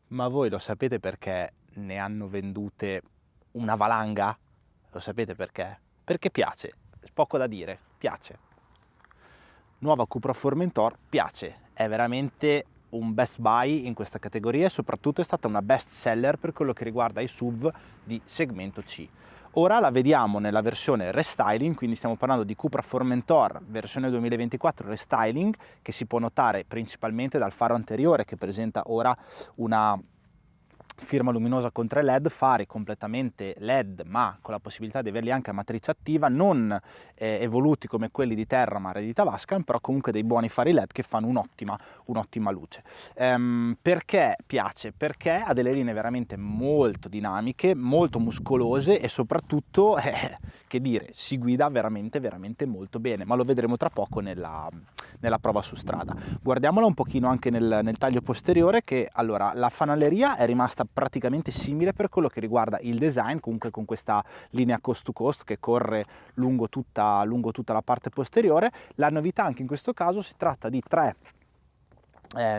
Ma voi lo sapete perché ne hanno vendute una valanga? Lo sapete perché? Perché piace, poco da dire, piace. Nuova Cupra Formentor piace, è veramente un best buy in questa categoria e soprattutto è stata una best seller per quello che riguarda i SUV di segmento C. Ora la vediamo nella versione restyling, quindi stiamo parlando di Cupra Formentor versione 2024 restyling, che si può notare principalmente dal faro anteriore che presenta ora una firma luminosa con 3 LED, fari completamente LED ma con la possibilità di averli anche a matrice attiva, non evoluti come quelli di Terramar e di Tavascan, però comunque dei buoni fari LED che fanno un'ottima luce. Perché piace? Perché ha delle linee veramente molto dinamiche, molto muscolose e soprattutto, che dire, si guida veramente molto bene, ma lo vedremo tra poco nella prova su strada. Guardiamola un pochino anche nel taglio posteriore, che allora la fanaleria è rimasta praticamente simile per quello che riguarda il design, comunque con questa linea coast to coast che corre lungo tutta la parte posteriore. La novità anche in questo caso si tratta di 3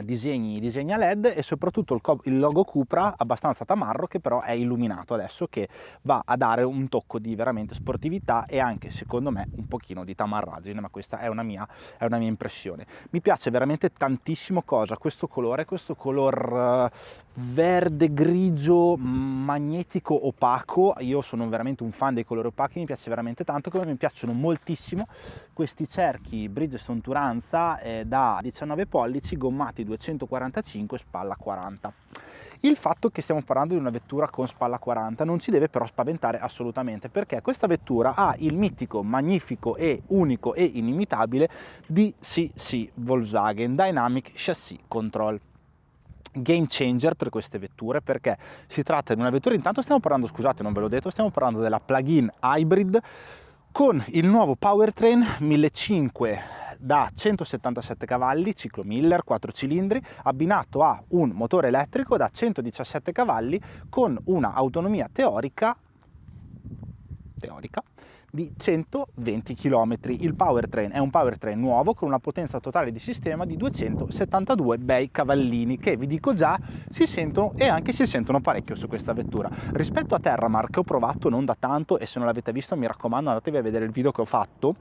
disegni a LED e soprattutto il logo Cupra abbastanza tamarro, che però è illuminato adesso, che va a dare un tocco di veramente sportività e anche secondo me un pochino di tamarraggine, ma questa è una mia impressione. Mi piace veramente tantissimo questo color verde grigio magnetico opaco. Io sono veramente un fan dei colori opachi, mi piace veramente tanto, come mi piacciono moltissimo questi cerchi Bridgestone Turanza da 19 pollici gommati 245 spalla 40. Il fatto che stiamo parlando di una vettura con spalla 40 non ci deve però spaventare assolutamente, perché questa vettura ha il mitico, magnifico e unico e inimitabile DCC Volkswagen Dynamic Chassis Control. Game changer per queste vetture, perché si tratta di una vettura, intanto stiamo parlando, scusate non ve l'ho detto, stiamo parlando della plug-in hybrid con il nuovo powertrain 1500 da 177 cavalli, ciclo Miller, 4 cilindri, abbinato a un motore elettrico da 117 cavalli con una autonomia teorica di 120 km. Il powertrain è un powertrain nuovo con una potenza totale di sistema di 272 bei cavallini, che vi dico già si sentono, e anche si sentono parecchio su questa vettura. Rispetto a Terramar, che ho provato non da tanto, e se non l'avete visto mi raccomando andatevi a vedere il video che ho fatto,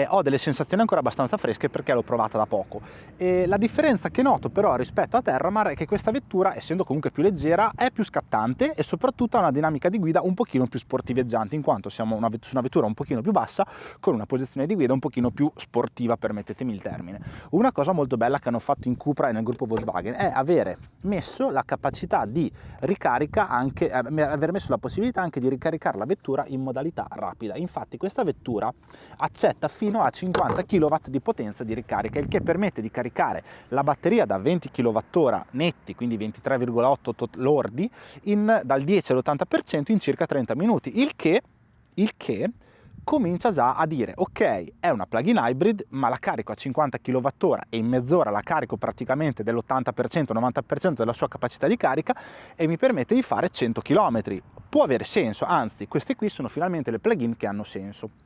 ho delle sensazioni ancora abbastanza fresche perché l'ho provata da poco. La differenza che noto però rispetto a Terramar è che questa vettura, essendo comunque più leggera, è più scattante e soprattutto ha una dinamica di guida un pochino più sportiveggiante, in quanto siamo su una vettura un pochino più bassa con una posizione di guida un pochino più sportiva, permettetemi il termine. Una cosa molto bella che hanno fatto in Cupra e nel gruppo Volkswagen è avere messo la capacità di ricarica, anche aver messo la possibilità anche di ricaricare la vettura in modalità rapida. Infatti questa vettura accetta fino a 50 kW di potenza di ricarica, il che permette di caricare la batteria da 20 kWh netti, quindi 23,8 lordi, dal 10 all'80% in circa 30 minuti, il che comincia già a dire ok, è una plug-in hybrid, ma la carico a 50 kWh e in mezz'ora la carico praticamente dell'80%, 90% della sua capacità di carica e mi permette di fare 100 km. Può avere senso, anzi queste qui sono finalmente le plug-in che hanno senso.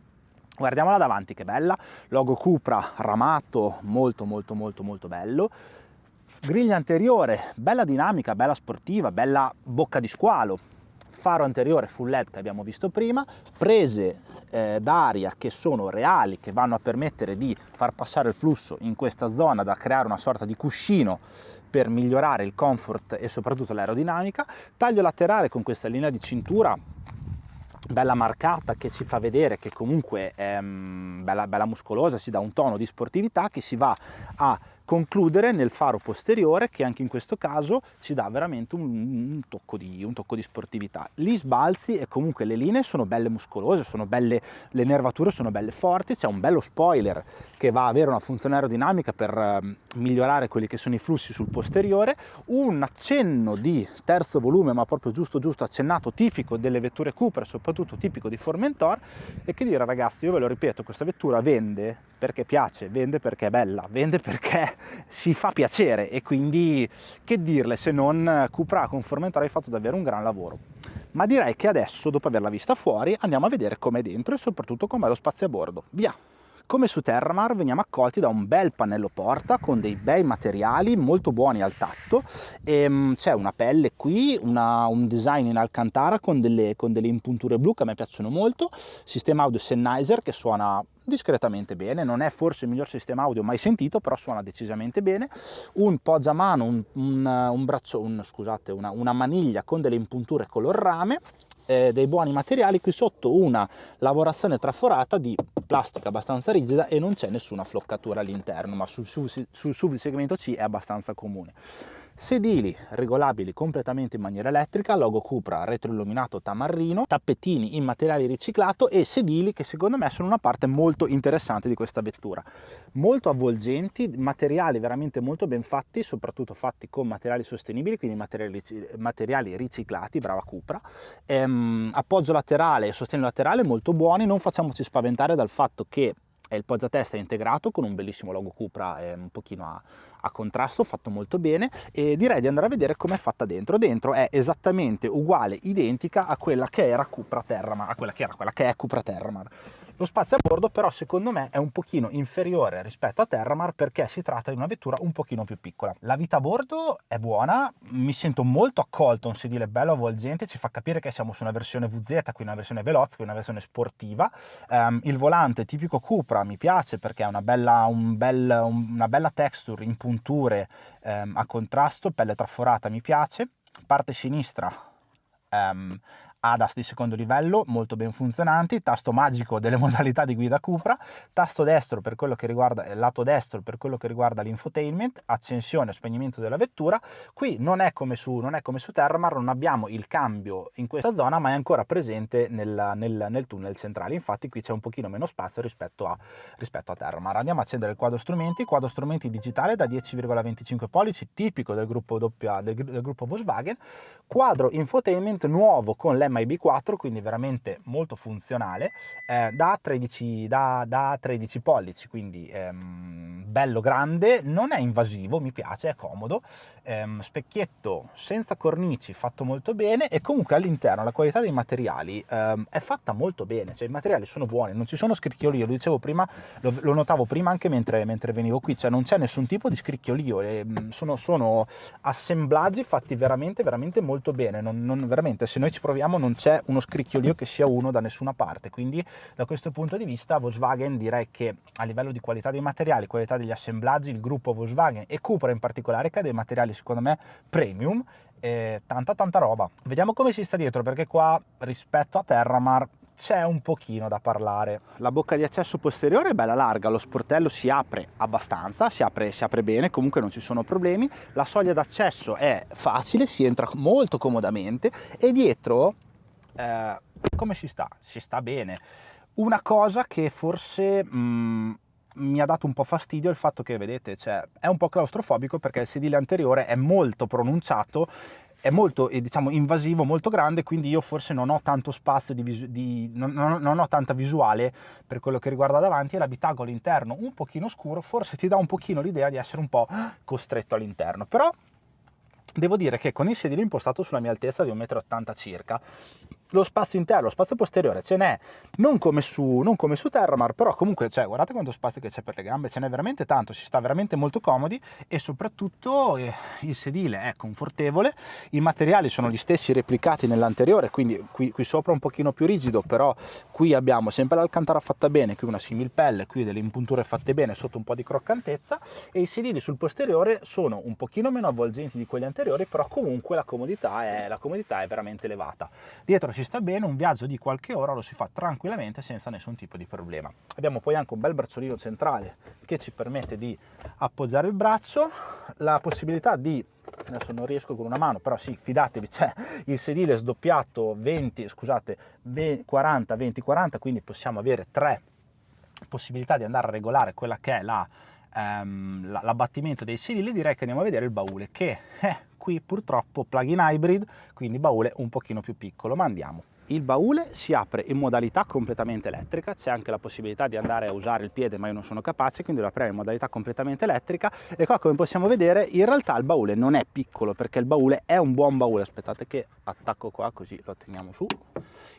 Guardiamola davanti, che bella, logo Cupra ramato, molto bello. Griglia anteriore, bella dinamica, bella sportiva, bella bocca di squalo. Faro anteriore full LED che abbiamo visto prima, prese d'aria che sono reali, che vanno a permettere di far passare il flusso in questa zona, da creare una sorta di cuscino per migliorare il comfort e soprattutto l'aerodinamica. Taglio laterale con questa linea di cintura bella marcata, che ci fa vedere che comunque è bella muscolosa, si dà un tono di sportività che si va a concludere nel faro posteriore, che anche in questo caso ci dà veramente un tocco di sportività. Gli sbalzi e comunque le linee sono belle muscolose, sono belle, le nervature sono belle forti, c'è un bello spoiler che va a avere una funzione aerodinamica per migliorare quelli che sono i flussi sul posteriore, un accenno di terzo volume, ma proprio giusto accennato, tipico delle vetture Cupra, soprattutto tipico di Formentor. E che dire ragazzi, io ve lo ripeto, questa vettura vende perché piace, vende perché è bella, vende perché si fa piacere, e quindi che dirle se non Cupra con Formentor hai fatto davvero un gran lavoro. Ma direi che adesso, dopo averla vista fuori, andiamo a vedere com'è dentro e soprattutto com'è lo spazio a bordo. Via! Come su Terramar veniamo accolti da un bel pannello porta con dei bei materiali molto buoni al tatto, e c'è una pelle qui, un design in alcantara con delle impunture blu che a me piacciono molto, sistema audio Sennheiser che suona discretamente bene, non è forse il miglior sistema audio mai sentito, però suona decisamente bene, un poggiamano, scusate, una maniglia con delle impunture color rame, dei buoni materiali, qui sotto una lavorazione traforata di plastica abbastanza rigida e non c'è nessuna floccatura all'interno, ma sul SUV segmento C è abbastanza comune. Sedili regolabili completamente in maniera elettrica, logo Cupra retroilluminato tamarrino, tappetini in materiale riciclato e sedili che secondo me sono una parte molto interessante di questa vettura. Molto avvolgenti, materiali veramente molto ben fatti, soprattutto fatti con materiali sostenibili, quindi materiali riciclati, brava Cupra. Appoggio laterale e sostegno laterale molto buoni, non facciamoci spaventare dal fatto che il poggiatesta è integrato con un bellissimo logo Cupra, un pochino a contrasto, fatto molto bene, e direi di andare a vedere com'è fatta dentro. Dentro è esattamente uguale, identica a quella che era Cupra Terramar, quella che è Cupra Terramar. Lo spazio a bordo però secondo me è un pochino inferiore rispetto a Terramar perché si tratta di una vettura un pochino più piccola. La vita a bordo è buona, mi sento molto accolto, un sedile bello avvolgente, ci fa capire che siamo su una versione VZ, quindi una versione veloce, quindi una versione sportiva. Il volante tipico Cupra mi piace perché è una bella texture in punture a contrasto, pelle traforata mi piace. Parte sinistra ADAS di secondo livello molto ben funzionanti, tasto magico delle modalità di guida Cupra, tasto destro per quello che riguarda il lato destro per quello che riguarda l'infotainment, accensione e spegnimento della vettura. Qui non è come su Terramar, non abbiamo il cambio in questa zona, ma è ancora presente nel tunnel centrale, infatti qui c'è un pochino meno spazio rispetto a Terramar. Andiamo a accendere il quadro strumenti digitale da 10,25 pollici, tipico del gruppo Volkswagen, quadro infotainment nuovo con l'MIB4, quindi veramente molto funzionale, da 13 pollici, quindi bello grande, non è invasivo, mi piace, è comodo, specchietto senza cornici fatto molto bene, e comunque all'interno la qualità dei materiali è fatta molto bene, cioè i materiali sono buoni, non ci sono scricchiolio, lo dicevo prima, lo notavo prima anche mentre venivo qui, cioè non c'è nessun tipo di scricchiolio, sono assemblaggi fatti veramente molto bene, non veramente, se noi ci proviamo non c'è uno scricchiolio che sia uno da nessuna parte, quindi da questo punto di vista Volkswagen direi che a livello di qualità dei materiali, qualità degli assemblaggi, il gruppo Volkswagen e Cupra in particolare che ha dei materiali secondo me premium, tanta roba. Vediamo come si sta dietro, perché qua rispetto a Terramar c'è un pochino da parlare. La bocca di accesso posteriore è bella larga, lo sportello si apre abbastanza, si apre bene, comunque non ci sono problemi, la soglia d'accesso è facile, si entra molto comodamente, e dietro come si sta? Si sta bene. Una cosa che forse mi ha dato un po' fastidio è il fatto che, vedete, cioè, è un po' claustrofobico perché il sedile anteriore è molto pronunciato, è molto, diciamo, invasivo, molto grande, quindi io forse non ho tanto spazio non ho tanta visuale per quello che riguarda davanti, e l'abitacolo interno un pochino scuro forse ti dà un pochino l'idea di essere un po' costretto all'interno, però devo dire che con il sedile impostato sulla mia altezza di 1,80 m circa, lo spazio interno, lo spazio posteriore ce n'è, non come su Terramar, però comunque, cioè, guardate quanto spazio che c'è per le gambe, ce n'è veramente tanto, si sta veramente molto comodi, e soprattutto il sedile è confortevole, i materiali sono gli stessi replicati nell'anteriore, quindi qui sopra un pochino più rigido, però qui abbiamo sempre l'alcantara fatta bene, qui una similpelle, qui delle impunture fatte bene, sotto un po' di croccantezza, e i sedili sul posteriore sono un pochino meno avvolgenti di quelli anteriori, però comunque la comodità è veramente elevata. Dietro ci sta bene, un viaggio di qualche ora lo si fa tranquillamente senza nessun tipo di problema. Abbiamo poi anche un bel bracciolino centrale che ci permette di appoggiare il braccio, la possibilità di, adesso non riesco con una mano, però sì, fidatevi, c'è il sedile sdoppiato 40-20-40, quindi possiamo avere 3 possibilità di andare a regolare quella che è l'abbattimento dei sedili. Direi che andiamo a vedere il baule, che qui purtroppo plug-in hybrid, quindi baule un pochino più piccolo, ma andiamo. Il baule si apre in modalità completamente elettrica, c'è anche la possibilità di andare a usare il piede, ma io non sono capace, quindi lo apriamo in modalità completamente elettrica, e qua come possiamo vedere in realtà il baule non è piccolo, perché il baule è un buon baule, aspettate che attacco qua così lo teniamo su.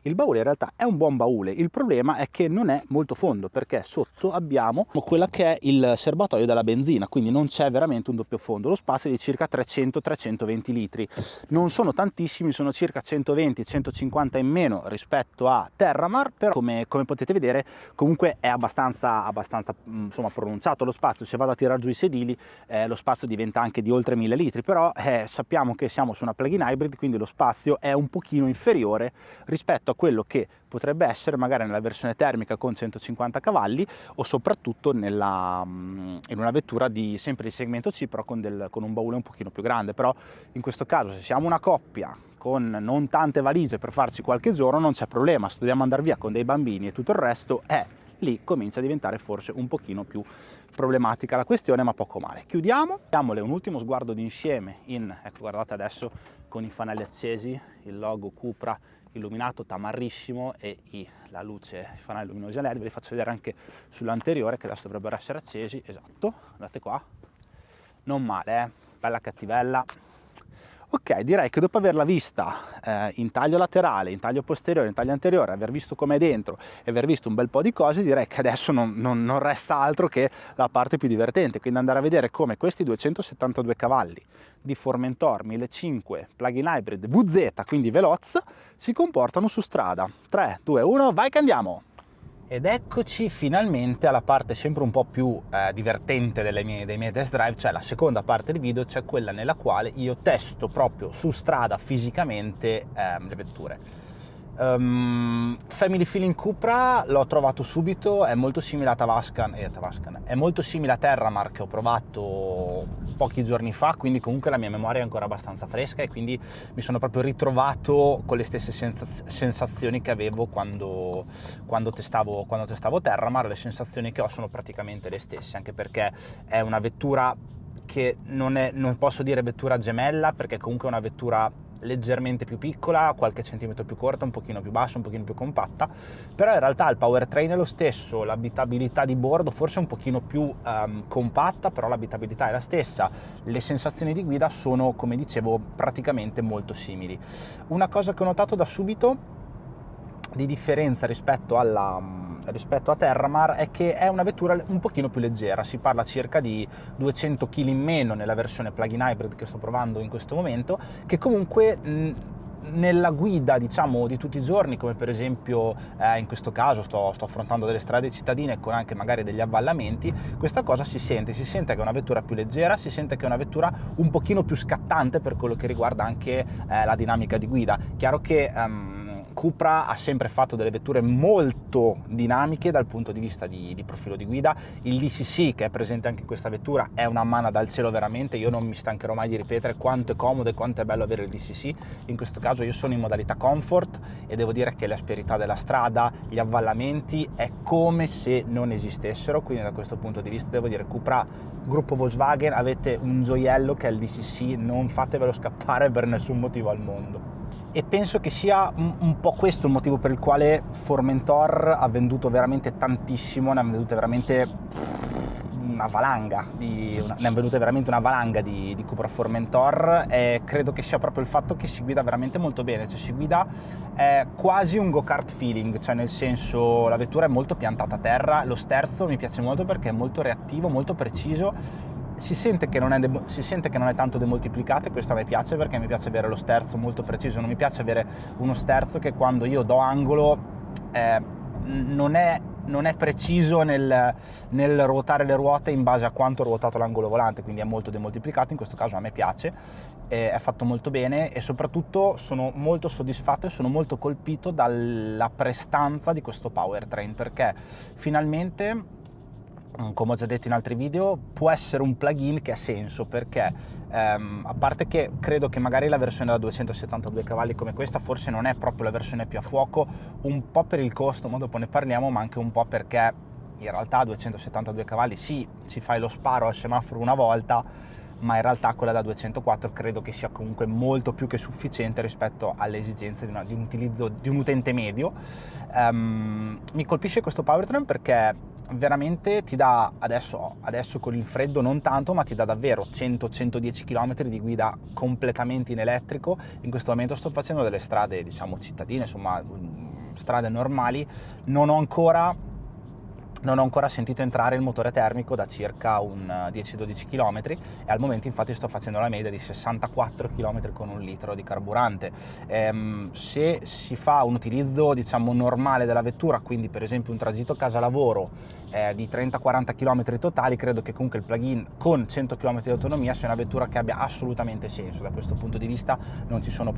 Il baule in realtà è un buon baule, il problema è che non è molto fondo perché sotto abbiamo quella che è il serbatoio della benzina, quindi non c'è veramente un doppio fondo. Lo spazio è di circa 300-320 litri, non sono tantissimi, sono circa 120-150 in meno rispetto a Terramar, però come potete vedere comunque è abbastanza insomma, pronunciato lo spazio. Se vado a tirare giù i sedili lo spazio diventa anche di oltre 1000 litri, però sappiamo che siamo su una plug-in hybrid, quindi lo spazio è un pochino inferiore rispetto a quello che potrebbe essere magari nella versione termica con 150 cavalli o soprattutto in una vettura sempre di segmento C, però con un baule un pochino più grande. Però in questo caso, se siamo una coppia con non tante valigie per farci qualche giorno, non c'è problema. Se dobbiamo andare via con dei bambini e tutto il resto, lì comincia a diventare forse un pochino più problematica la questione, ma poco male. Chiudiamo, diamole un ultimo sguardo d'insieme ecco, guardate adesso con i fanali accesi, il logo Cupra illuminato tamarrissimo e la luce, i fanali luminosi a LED. Ve li faccio vedere anche sull'anteriore che adesso dovrebbero essere accesi. Esatto, guardate qua, non male, bella cattivella. Ok, direi che dopo averla vista in taglio laterale, in taglio posteriore, in taglio anteriore, aver visto com'è dentro e aver visto un bel po' di cose, direi che adesso non resta altro che la parte più divertente, quindi andare a vedere come questi 272 cavalli di Formentor 1500 plug-in hybrid VZ, quindi veloz, si comportano su strada. 3, 2, 1, vai che andiamo! Ed eccoci finalmente alla parte sempre un po' più divertente dei miei test drive, cioè la seconda parte del video, cioè quella nella quale io testo proprio su strada fisicamente le vetture. Family Feeling Cupra l'ho trovato subito, è molto simile a Tavascan, è molto simile a Terramar che ho provato pochi giorni fa, quindi comunque la mia memoria è ancora abbastanza fresca e quindi mi sono proprio ritrovato con le stesse sensazioni che avevo quando testavo Terramar. Le sensazioni che ho sono praticamente le stesse, anche perché è una vettura che non posso dire vettura gemella, perché comunque è una vettura leggermente più piccola, qualche centimetro più corta, un pochino più bassa, un pochino più compatta, però in realtà il powertrain è lo stesso, l'abitabilità di bordo forse è un pochino più compatta, però l'abitabilità è la stessa, le sensazioni di guida sono, come dicevo, praticamente molto simili. Una cosa che ho notato da subito di differenza rispetto a Terramar è che è una vettura un pochino più leggera, si parla circa di 200 kg in meno nella versione plug-in hybrid che sto provando in questo momento, che comunque nella guida, diciamo, di tutti i giorni, come per esempio in questo caso sto affrontando delle strade cittadine con anche magari degli avvallamenti, questa cosa si sente che è una vettura più leggera, si sente che è una vettura un pochino più scattante per quello che riguarda anche la dinamica di guida. Chiaro che Cupra ha sempre fatto delle vetture molto dinamiche dal punto di vista di profilo di guida. Il DCC che è presente anche in questa vettura è una manna dal cielo veramente, io non mi stancherò mai di ripetere quanto è comodo e quanto è bello avere il DCC. In questo caso io sono in modalità comfort e devo dire che l'asperità della strada, gli avvallamenti è come se non esistessero, quindi da questo punto di vista devo dire Cupra, gruppo Volkswagen, avete un gioiello che è il DCC, non fatevelo scappare per nessun motivo al mondo. E penso che sia un po' questo il motivo per il quale Formentor ha venduto veramente tantissimo, ne ha vendute veramente una valanga di Cupra Formentor, e credo che sia proprio il fatto che si guida veramente molto bene, cioè si guida quasi un go-kart feeling, cioè nel senso la vettura è molto piantata a terra, lo sterzo mi piace molto perché è molto reattivo, molto preciso. Si sente che non è tanto demoltiplicato e questo a me piace perché mi piace avere lo sterzo molto preciso, non mi piace avere uno sterzo che quando io do angolo non è preciso nel ruotare le ruote in base a quanto ho ruotato l'angolo volante, quindi è molto demoltiplicato. In questo caso a me piace, è fatto molto bene e soprattutto sono molto soddisfatto e sono molto colpito dalla prestanza di questo powertrain, perché finalmente, come ho già detto in altri video, può essere un plugin che ha senso, perché a parte che credo che magari la versione da 272 cavalli come questa forse non è proprio la versione più a fuoco, un po' per il costo, ma dopo ne parliamo, ma anche un po' perché in realtà a 272 cavalli sì, ci fai lo sparo al semaforo una volta, ma in realtà quella da 204 credo che sia comunque molto più che sufficiente rispetto alle esigenze di un utilizzo di un utente medio. Mi colpisce questo powertrain perché veramente ti dà, adesso con il freddo non tanto, ma ti dà davvero 100-110 km di guida completamente in elettrico. In questo momento sto facendo delle strade, diciamo, cittadine, insomma, strade normali. Non ho ancora sentito entrare il motore termico da circa un 10-12 km, e al momento infatti sto facendo la media di 64 km con 1 litro di carburante. Se si fa un utilizzo, diciamo, normale della vettura, quindi per esempio un tragitto casa-lavoro di 30-40 km totali, credo che comunque il plug-in con 100 km di autonomia sia una vettura che abbia assolutamente senso. Da questo punto di vista non ci sono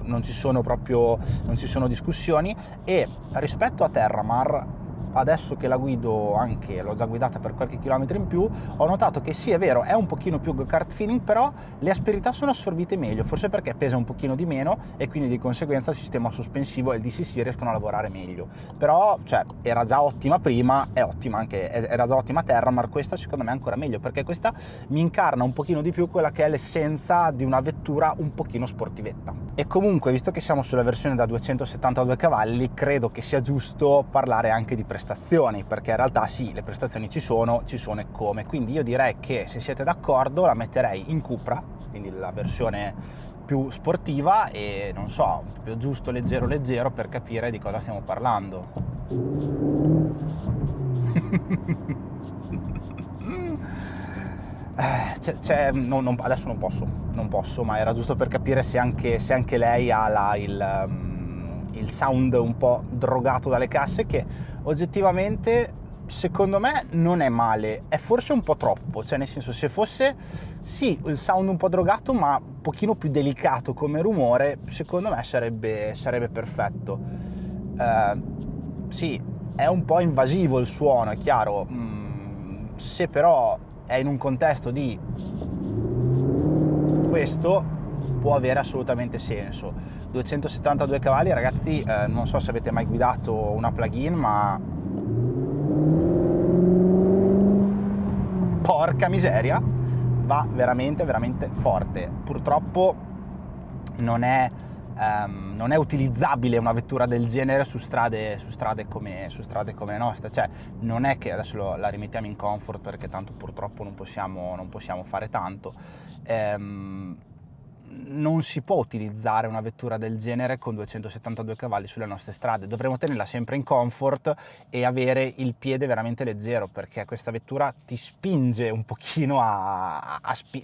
discussioni. E rispetto a Terramar, adesso che la guido, anche l'ho già guidata per qualche chilometro in più, ho notato che sì, è vero, è un pochino più go-kart feeling, però le asperità sono assorbite meglio, forse perché pesa un pochino di meno e quindi di conseguenza il sistema sospensivo e il DCC riescono a lavorare meglio. Però, cioè, era già ottima prima, era già ottima Terramar, questa secondo me è ancora meglio, perché questa mi incarna un pochino di più quella che è l'essenza di una vettura un pochino sportivetta. E comunque, visto che siamo sulla versione da 272 cavalli, credo che sia giusto parlare anche di prestazioni, perché in realtà sì, le prestazioni ci sono e come. Quindi io direi che, se siete d'accordo, la metterei in Cupra, quindi la versione più sportiva, e non so, proprio giusto leggero per capire di cosa stiamo parlando. Adesso non posso, ma era giusto per capire se anche lei ha il sound un po' drogato dalle casse, che oggettivamente secondo me non è male, è forse un po' troppo, cioè nel senso, se fosse sì il sound un po' drogato ma un pochino più delicato come rumore, secondo me sarebbe perfetto. Sì, è un po' invasivo il suono, è chiaro, se però è in un contesto di questo, può avere assolutamente senso. 272 cavalli, ragazzi, non so se avete mai guidato una plug-in, ma porca miseria, va veramente forte. Purtroppo non è utilizzabile una vettura del genere su strade come le nostre. Cioè, non è che adesso la rimettiamo in comfort, perché tanto purtroppo non possiamo fare tanto. Non si può utilizzare una vettura del genere con 272 cavalli sulle nostre strade. Dovremo tenerla sempre in comfort e avere il piede veramente leggero, perché questa vettura ti spinge un pochino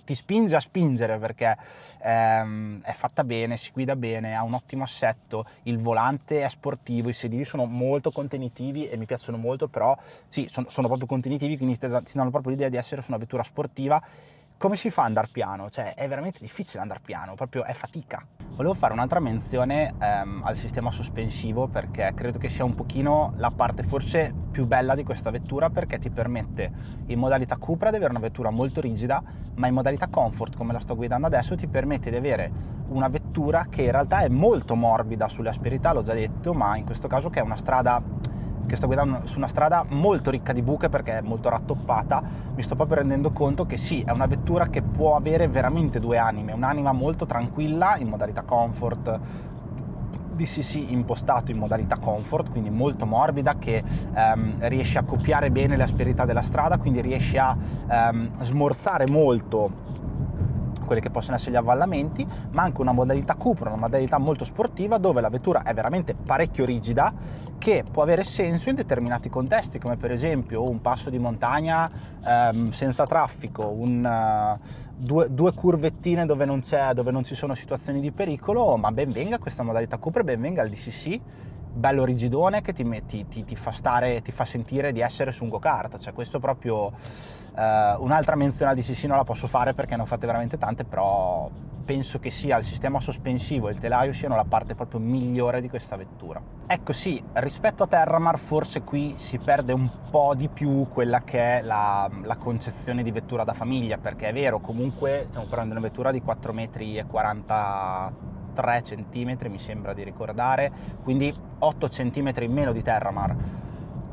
ti spinge a spingere, perché è fatta bene, si guida bene, ha un ottimo assetto, il volante è sportivo, i sedili sono molto contenitivi e mi piacciono molto, però sì, sono proprio contenitivi, quindi ti danno proprio l'idea di essere su una vettura sportiva. Come si fa ad andare piano? Cioè, è veramente difficile andare piano, proprio è fatica. Volevo fare un'altra menzione al sistema sospensivo, perché credo che sia un pochino la parte forse più bella di questa vettura, perché ti permette in modalità Cupra di avere una vettura molto rigida, ma in modalità comfort, come la sto guidando adesso, ti permette di avere una vettura che in realtà è molto morbida sulle asperità, l'ho già detto, ma in questo caso che è una strada che sto guidando su una strada molto ricca di buche, perché è molto rattoppata, mi sto proprio rendendo conto che sì, è una vettura che può avere veramente due anime, un'anima molto tranquilla in modalità comfort, DCC impostato in modalità comfort, quindi molto morbida, che riesce a copiare bene le asperità della strada, quindi riesce a smorzare molto quelli che possono essere gli avvallamenti, ma anche una modalità Cupra, una modalità molto sportiva, dove la vettura è veramente parecchio rigida, che può avere senso in determinati contesti, come per esempio un passo di montagna senza traffico, due curvettine dove non ci sono situazioni di pericolo, ma ben venga questa modalità Cupra, ben venga il DCC bello rigidone, che ti fa sentire di essere su un go-kart. Cioè, questo proprio un'altra menzione al DCC non la posso fare, perché ne ho fatte veramente tante, però penso che sia il sistema sospensivo e il telaio siano la parte proprio migliore di questa vettura. Ecco, sì, rispetto a Terramar forse qui si perde un po' di più quella che è la concezione di vettura da famiglia, perché è vero, comunque stiamo parlando di una vettura di 4,43 centimetri, mi sembra di ricordare, quindi 8 centimetri in meno di Terramar,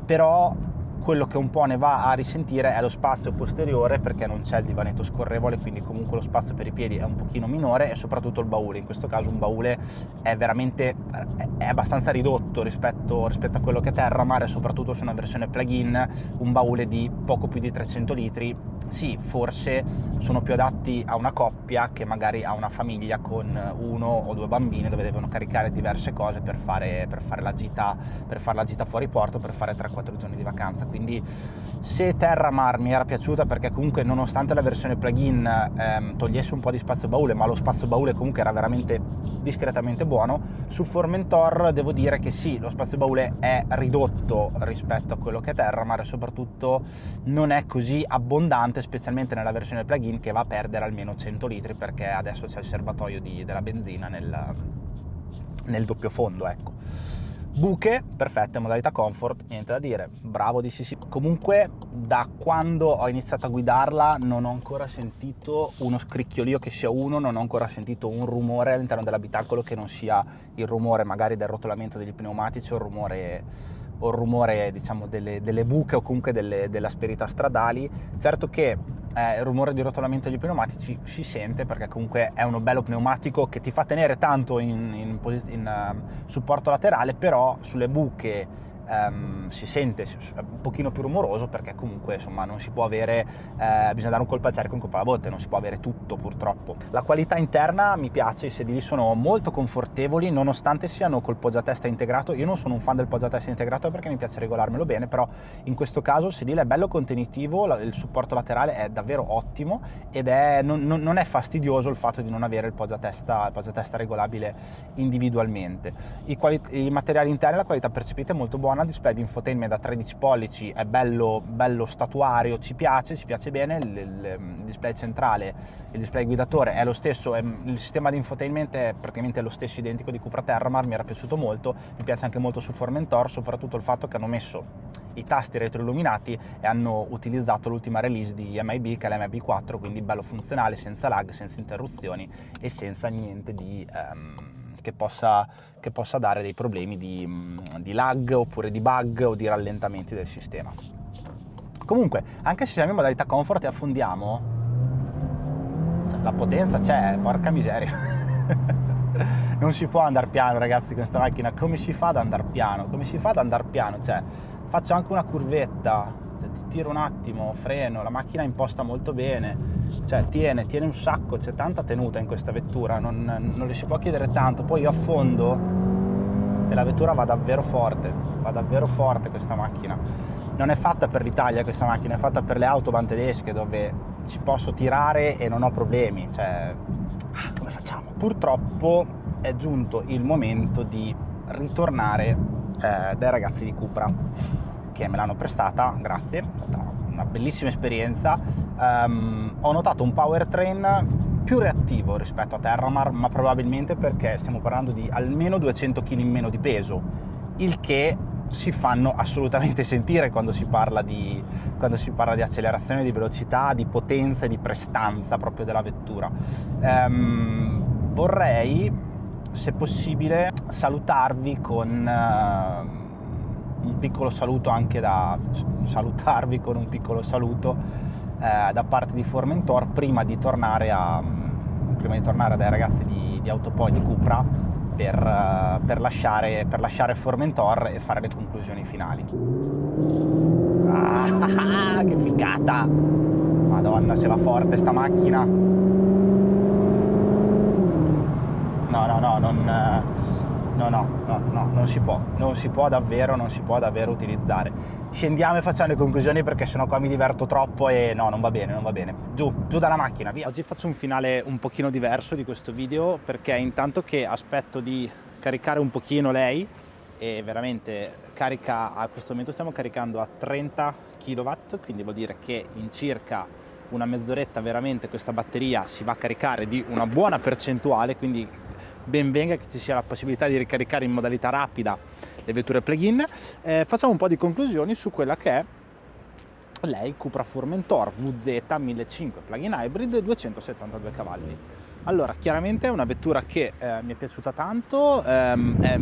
però Quello che un po' ne va a risentire è lo spazio posteriore, perché non c'è il divanetto scorrevole, quindi comunque lo spazio per i piedi è un pochino minore, e soprattutto il baule. In questo caso un baule è abbastanza ridotto rispetto a quello che è Terramar, e soprattutto su una versione plug-in un baule di poco più di 300 litri. Sì, forse sono più adatti a una coppia che magari a una famiglia con 1 o 2 bambini, dove devono caricare diverse cose per fare la gita fuori porto, per fare 3-4 giorni di vacanza. Quindi se Terramar mi era piaciuta perché comunque, nonostante la versione plug-in togliesse un po' di spazio baule, ma lo spazio baule comunque era veramente discretamente buono, su Formentor devo dire che sì, lo spazio baule è ridotto rispetto a quello che è Terramar, e soprattutto non è così abbondante, specialmente nella versione plug-in, che va a perdere almeno 100 litri, perché adesso c'è il serbatoio della benzina nel doppio fondo, ecco. Buche perfette, modalità comfort, niente da dire, bravo DCC. Comunque da quando ho iniziato a guidarla non ho ancora sentito uno scricchiolio che sia uno, non ho ancora sentito un rumore all'interno dell'abitacolo che non sia il rumore magari del rotolamento degli pneumatici, o il rumore diciamo delle buche, o comunque delle asperità stradali. Certo che il rumore di rotolamento degli pneumatici si sente, perché comunque è uno bello pneumatico che ti fa tenere tanto in supporto laterale, però sulle buche si sente un pochino più rumoroso, perché comunque insomma non si può avere, bisogna dare un colpo al cerchio e un colpo alla botte, non si può avere tutto purtroppo. La qualità interna mi piace, i sedili sono molto confortevoli nonostante siano col poggiatesta integrato. Io non sono un fan del poggiatesta integrato perché mi piace regolarmelo bene, però in questo caso il sedile è bello contenitivo, il supporto laterale è davvero ottimo, ed non è fastidioso il fatto di non avere il poggiatesta regolabile individualmente. I materiali interni, la qualità percepita è molto buona. Il display di infotainment da 13 pollici è bello statuario, ci piace bene. Il display centrale, il display guidatore è lo stesso, il sistema di infotainment è praticamente lo stesso, identico di Cupra Terramar, mi era piaciuto molto. Mi piace anche molto su Formentor, soprattutto il fatto che hanno messo i tasti retroilluminati e hanno utilizzato l'ultima release di MIB, che è l'MIB 4, quindi bello funzionale, senza lag, senza interruzioni e senza niente di che possa dare dei problemi di lag, oppure di bug o di rallentamenti del sistema. Comunque, anche se siamo in modalità comfort e affondiamo, cioè, la potenza c'è, porca miseria. Non si può andare piano, ragazzi, con questa macchina. Come si fa ad andare piano? Cioè, faccio anche una curvetta, cioè, ti tiro un attimo, freno, la macchina è imposta molto bene, cioè tiene un sacco, c'è tanta tenuta in questa vettura, non le si può chiedere tanto. Poi io affondo e la vettura va davvero forte questa macchina. Non è fatta per l'Italia questa macchina, è fatta per le autobahn tedesche, dove ci posso tirare e non ho problemi, cioè come facciamo? Purtroppo è giunto il momento di ritornare dai ragazzi di Cupra, che me l'hanno prestata, grazie, è stata una bellissima esperienza. Ho notato un powertrain più reattivo rispetto a Terramar, ma probabilmente perché stiamo parlando di almeno 200 kg in meno di peso, il che si fanno assolutamente sentire quando si parla di accelerazione, di velocità, di potenza e di prestanza proprio della vettura. Vorrei, se possibile, salutarvi con un piccolo saluto da parte di Formentor, prima di tornare dai ragazzi di Autopoi di Cupra per lasciare Formentor e fare le conclusioni finali. Ah, che figata! Madonna, se va forte sta macchina! No, non si può davvero utilizzare. Scendiamo e facciamo le conclusioni, perché sennò qua mi diverto troppo e no, non va bene. Giù dalla macchina, via. Oggi faccio un finale un pochino diverso di questo video, perché intanto che aspetto di caricare un pochino lei, e veramente carica, a questo momento stiamo caricando a 30 kW, quindi vuol dire che in circa una mezz'oretta veramente questa batteria si va a caricare di una buona percentuale, quindi ben venga che ci sia la possibilità di ricaricare in modalità rapida le vetture plug-in. Facciamo un po' di conclusioni su quella che è lei Cupra Formentor VZ 1500 plug-in hybrid 272 cavalli. Allora, chiaramente è una vettura che mi è piaciuta tanto,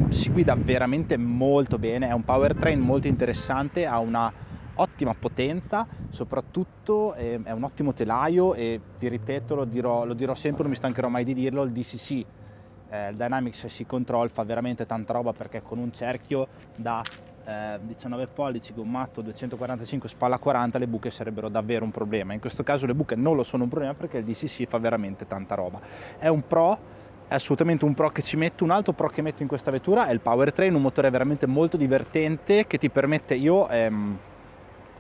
si guida veramente molto bene, è un powertrain molto interessante, ha una ottima potenza, soprattutto è un ottimo telaio e vi ripeto, lo dirò sempre, non mi stancherò mai di dirlo, il DCC, il Dynamic Chassis Control fa veramente tanta roba, perché con un cerchio da 19 pollici gommato 245 spalla 40 le buche sarebbero davvero un problema. In questo caso le buche non lo sono un problema, perché il DCC fa veramente tanta roba. È un pro, è assolutamente un pro che ci metto. Un altro pro che metto in questa vettura è il powertrain, un motore veramente molto divertente che ti permette, io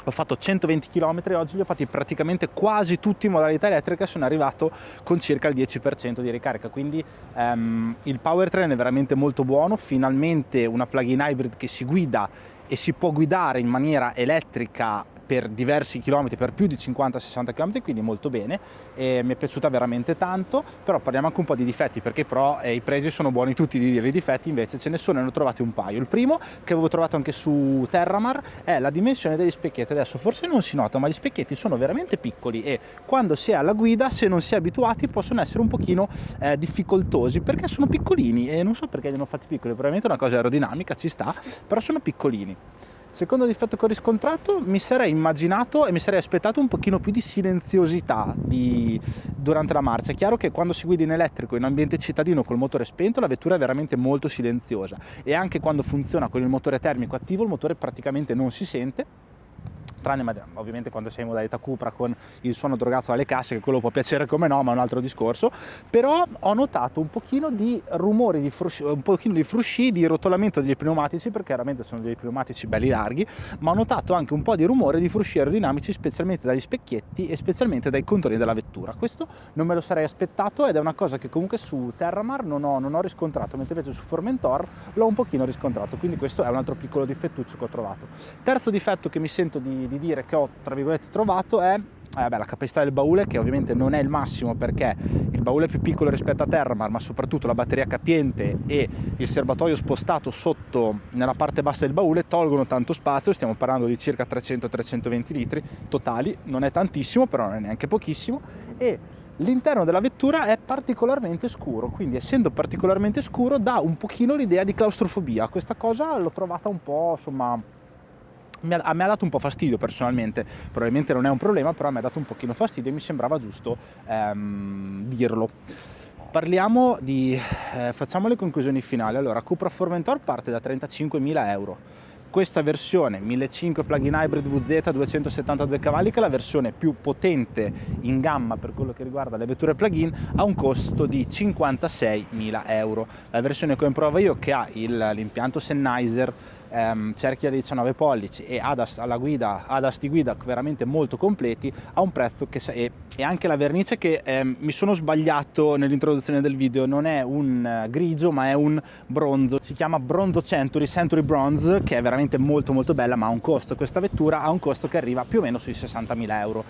ho fatto 120 km oggi, li ho fatti praticamente quasi tutti in modalità elettrica, sono arrivato con circa il 10% di ricarica, quindi il powertrain è veramente molto buono, finalmente una plug-in hybrid che si guida e si può guidare in maniera elettrica per diversi chilometri, per più di 50-60 km, quindi molto bene, e mi è piaciuta veramente tanto. Però parliamo anche un po' di difetti, perché però i presi sono buoni tutti di dire, i difetti invece ce ne sono, ne ho trovati un paio. Il primo, che avevo trovato anche su Terramar, è la dimensione degli specchietti. Adesso forse non si nota, ma gli specchietti sono veramente piccoli e quando si è alla guida, se non si è abituati, possono essere un pochino difficoltosi, perché sono piccolini e non so perché li hanno fatti piccoli, probabilmente è una cosa aerodinamica, ci sta, però sono piccolini. Secondo difetto che ho riscontrato, mi sarei immaginato e mi sarei aspettato un pochino più di silenziosità durante la marcia. È chiaro che quando si guida in elettrico in ambiente cittadino col motore spento, la vettura è veramente molto silenziosa, e anche quando funziona con il motore termico attivo il motore praticamente non si sente, tranne ovviamente quando sei in modalità Cupra con il suono drogato dalle casse, che quello può piacere come no, ma è un altro discorso. Però ho notato un pochino di rumori, un pochino di frusci, di rotolamento degli pneumatici, perché veramente sono dei pneumatici belli larghi, ma ho notato anche un po' di rumore, di frusci aerodinamici, specialmente dagli specchietti e specialmente dai contorni della vettura. Questo non me lo sarei aspettato, ed è una cosa che comunque su Terramar non ho riscontrato, mentre invece su Formentor l'ho un pochino riscontrato, quindi questo è un altro piccolo difettuccio che ho trovato. Terzo difetto che mi sento di dire che ho tra virgolette trovato è la capacità del baule, che ovviamente non è il massimo, perché il baule è più piccolo rispetto a Terramar, ma soprattutto la batteria capiente e il serbatoio spostato sotto nella parte bassa del baule tolgono tanto spazio. Stiamo parlando di circa 300-320 litri totali, non è tantissimo, però non è neanche pochissimo, e l'interno della vettura è particolarmente scuro, quindi essendo particolarmente scuro dà un pochino l'idea di claustrofobia. Questa cosa l'ho trovata un po', insomma, a me ha dato un po' fastidio personalmente, probabilmente non è un problema, però mi ha dato un pochino fastidio e mi sembrava giusto dirlo. Parliamo facciamo le conclusioni finali. Allora, Cupra Formentor parte da 35.000 euro. Questa versione 1.500 plug-in hybrid VZ 272 cavalli, che è la versione più potente in gamma per quello che riguarda le vetture plug-in, ha un costo di 56.000 euro. La versione che ho in prova io, che ha l'impianto Sennheiser, cerchia di 19 pollici e ADAS di guida veramente molto completi, ha un prezzo e anche la vernice, che mi sono sbagliato nell'introduzione del video, non è un grigio ma è un bronzo, si chiama Bronzo Century Bronze, che è veramente molto molto bella, ma ha un costo, questa vettura ha un costo che arriva più o meno sui 60.000 euro.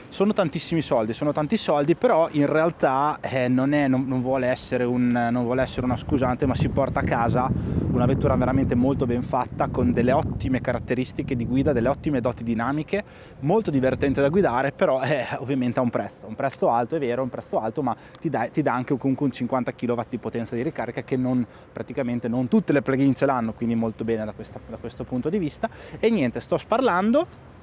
Sono tantissimi soldi, sono tanti soldi, però in realtà non vuole essere una scusante, ma si porta a casa una vettura veramente molto ben fatta, con delle ottime caratteristiche di guida, delle ottime doti dinamiche, molto divertente da guidare, però ovviamente ha un prezzo alto, è vero, un prezzo alto, ma ti dà anche comunque un 50 kW di potenza di ricarica, che praticamente non tutte le plug-in ce l'hanno, quindi molto bene da questo punto di vista. E niente, sto sparlando.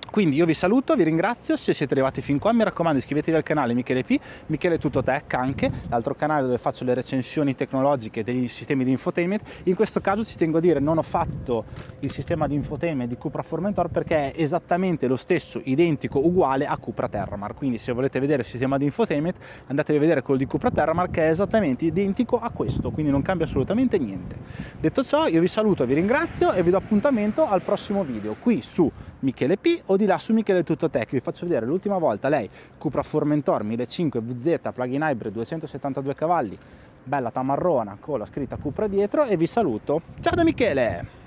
Quindi io vi saluto, vi ringrazio, se siete arrivati fin qua mi raccomando iscrivetevi al canale Michele P, Michele Tutto Tech anche, l'altro canale dove faccio le recensioni tecnologiche degli sistemi di infotainment. In questo caso ci tengo a dire, non ho fatto il sistema di infotainment di Cupra Formentor, perché è esattamente lo stesso, identico, uguale a Cupra Terramar, quindi se volete vedere il sistema di infotainment andatevi a vedere quello di Cupra Terramar, che è esattamente identico a questo, quindi non cambia assolutamente niente. Detto ciò, io vi saluto, vi ringrazio e vi do appuntamento al prossimo video qui su Michele P o di là su Michele Tutto Tech. Vi faccio vedere l'ultima volta lei Cupra Formentor 1.500 VZ plug-in hybrid 272 cavalli, bella tamarrona con la scritta Cupra dietro, e vi saluto. Ciao da Michele!